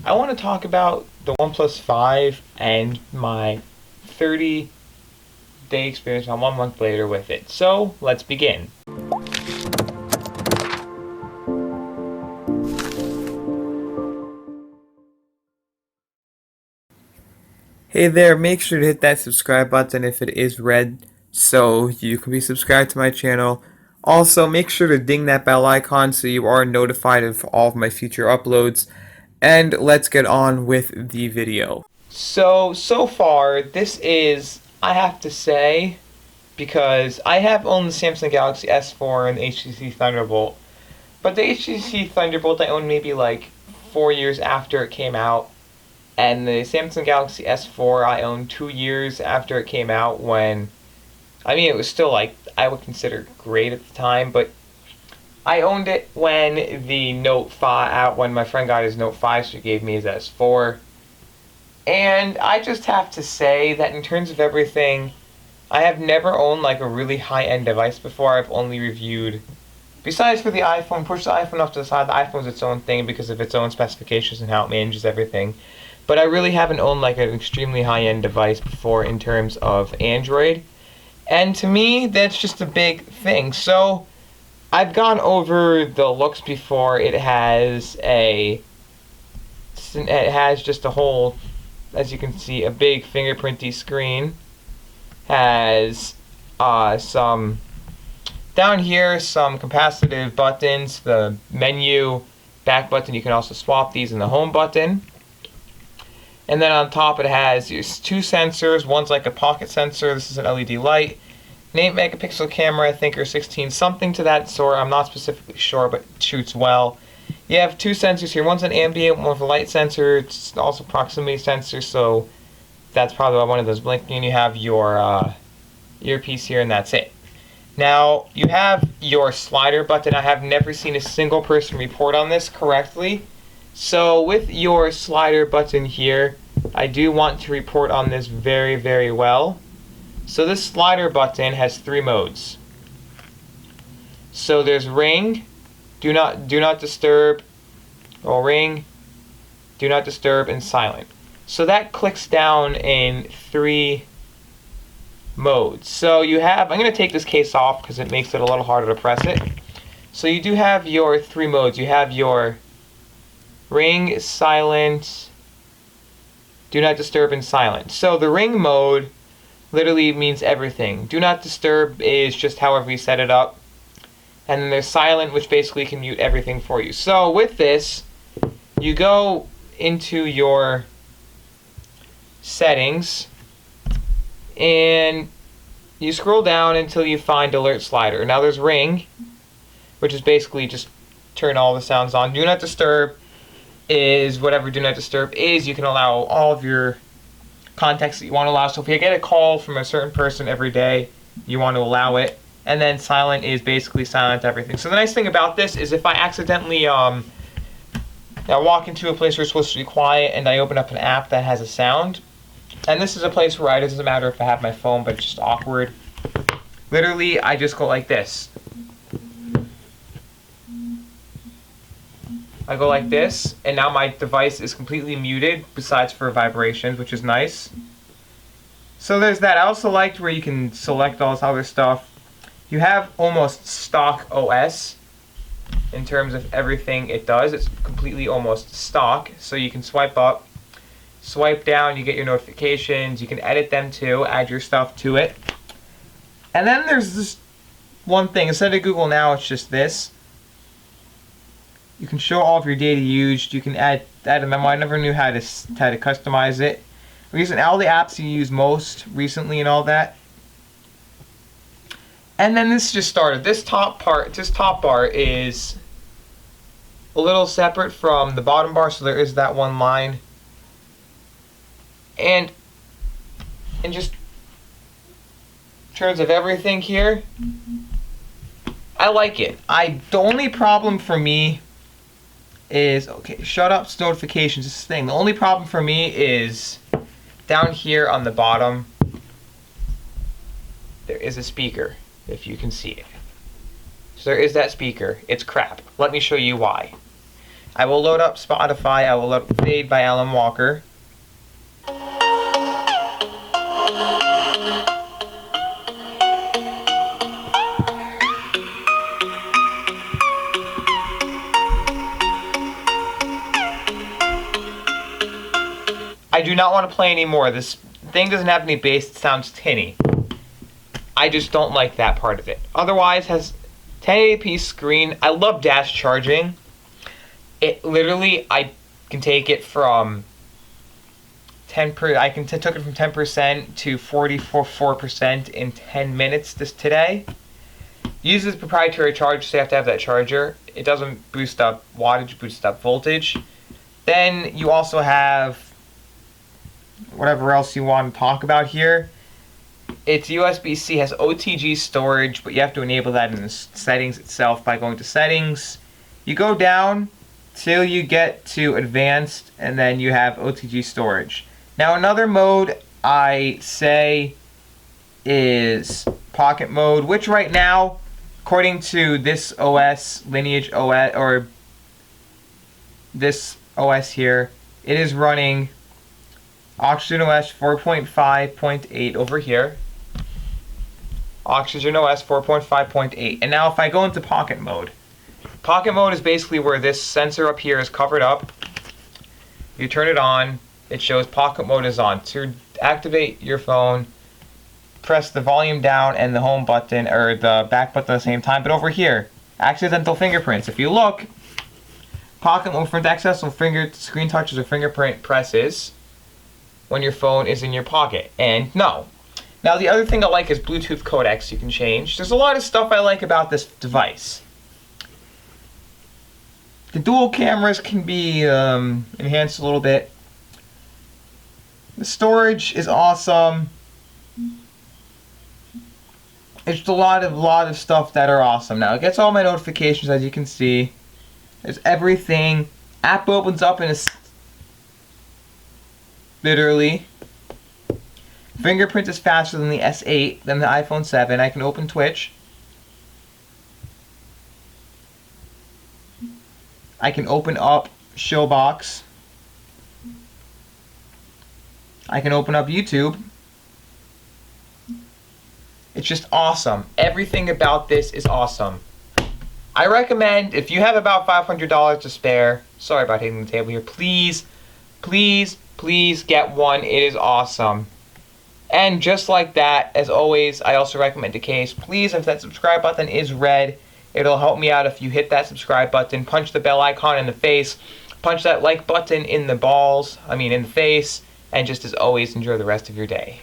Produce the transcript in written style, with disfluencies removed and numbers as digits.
I want to talk about the OnePlus 5 and my 30-day experience on 1 month later with it. So, let's begin. Hey there, make sure to hit that subscribe button if it is red so you can be subscribed to my channel. Also, make sure to ding that bell icon so you are notified of all of my future uploads. And let's get on with the video. So far, this is, I have to say, because I have owned the Samsung Galaxy S4 and the HTC Thunderbolt. But the HTC Thunderbolt I owned maybe like 4 years after it came out. And the Samsung Galaxy S4 I owned 2 years after it came out when, it was still like, I would consider great at the time, but I owned it when the Note 5, when my friend got his Note 5, so he gave me his S4. And I just have to say that in terms of everything, I have never owned like a really high-end device before. I've only reviewed, besides for the iPhone, push the iPhone off to the side, the iPhone's its own thing because of its own specifications and how it manages everything. But I really haven't owned like an extremely high-end device before in terms of Android. And to me, that's just a big thing. So, I've gone over the looks before. It has just a whole, as you can see, a big fingerprinty screen. Has some, down here, some capacitive buttons. The menu, back button, you can also swap these, in the home button. And then on top it has 2 sensors. One's like a pocket sensor. This is an LED light. An 8 megapixel camera, I think, or 16, something to that sort. I'm not specifically sure, but it shoots well. You have 2 sensors here. One's an ambient, one with a light sensor. It's also proximity sensor, so that's probably why one of those blinking. You have your earpiece here, and that's it. Now, you have your slider button. I have never seen a single person report on this correctly. So with your slider button here, I do want to report on this very, very well. So this slider button has 3 modes. So there's ring, do not disturb, or ring, do not disturb, and silent. So that clicks down in 3 modes. So you have, I'm going to take this case off because it makes it a little harder to press it. So you do have your 3 modes. You have your ring, silent, do not disturb, and silent. So the ring mode literally means everything. Do not disturb is just however you set it up. And then there's silent, which basically can mute everything for you. So with this, you go into your settings and you scroll down until you find alert slider. Now there's ring, which is basically just turn all the sounds on. Do not disturb is whatever do not disturb is. You can allow all of your contacts that you want to allow. So if you get a call from a certain person every day, you want to allow it. And then silent is basically silent everything. So the nice thing about this is if I accidentally I walk into a place where it's supposed to be quiet and I open up an app that has a sound, and this is a place where it doesn't matter if I have my phone, but it's just awkward. Literally, I just go like this. I go like this, and now my device is completely muted, besides for vibrations, which is nice. So there's that. I also liked where you can select all this other stuff. You have almost stock OS in terms of everything it does. It's completely almost stock, so you can swipe up, swipe down, you get your notifications, you can edit them too, add your stuff to it. And then there's this one thing. Instead of Google Now, it's just this. You can show all of your data used. You can add a memo. I never knew how to customize it. We're using all the apps you use most recently and all that. And then this just started. This top bar is a little separate from the bottom bar, so there is that one line. And just in terms of everything here, I like it. The only problem for me is, okay, shut up notifications, this thing. The only problem for me is down here on the bottom, there is a speaker, if you can see it. So there is that speaker. It's crap. Let me show you why. I will load up Spotify. I will load up Fade by Alan Walker. I do not want to play anymore. This thing doesn't have any bass. It sounds tinny. I just don't like that part of it. Otherwise, has 1080p screen. I love dash charging. It literally, I can take it from took it from 10% to 44% in 10 minutes today. Uses proprietary charger, so you have to have that charger. It doesn't boost up wattage, boosts up voltage. Then you also have whatever else you want to talk about here. It's USB-C, has OTG storage, but you have to enable that in the settings itself by going to settings. You go down till you get to advanced, and then you have OTG storage. Now another mode I say is pocket mode, which right now, according to this OS, Lineage OS, or this OS here, it is running Oxygen OS 4.5.8 over here. Oxygen OS 4.5.8. And now if I go into pocket mode is basically where this sensor up here is covered up. You turn it on, it shows pocket mode is on. To activate your phone, press the volume down and the home button, or the back button at the same time. But over here, accidental fingerprints. If you look, pocket mode for accidental screen touches or fingerprint presses when your phone is in your pocket. And no. Now the other thing I like is Bluetooth codecs you can change. There's a lot of stuff I like about this device. The dual cameras can be enhanced a little bit. The storage is awesome. It's a lot of stuff that are awesome. Now it gets all my notifications, as you can see. There's everything. App opens up in a literally. Fingerprint is faster than the S8, than the iPhone 7. I can open Twitch. I can open up Showbox. I can open up YouTube. It's just awesome. Everything about this is awesome. I recommend, if you have about $500 to spare, sorry about hitting the table here, please, please, please get one. It is awesome. And just like that, as always, I also recommend the case. Please, if that subscribe button is red, it'll help me out if you hit that subscribe button, punch the bell icon in the face, punch that like button in the in the face, and just as always, enjoy the rest of your day.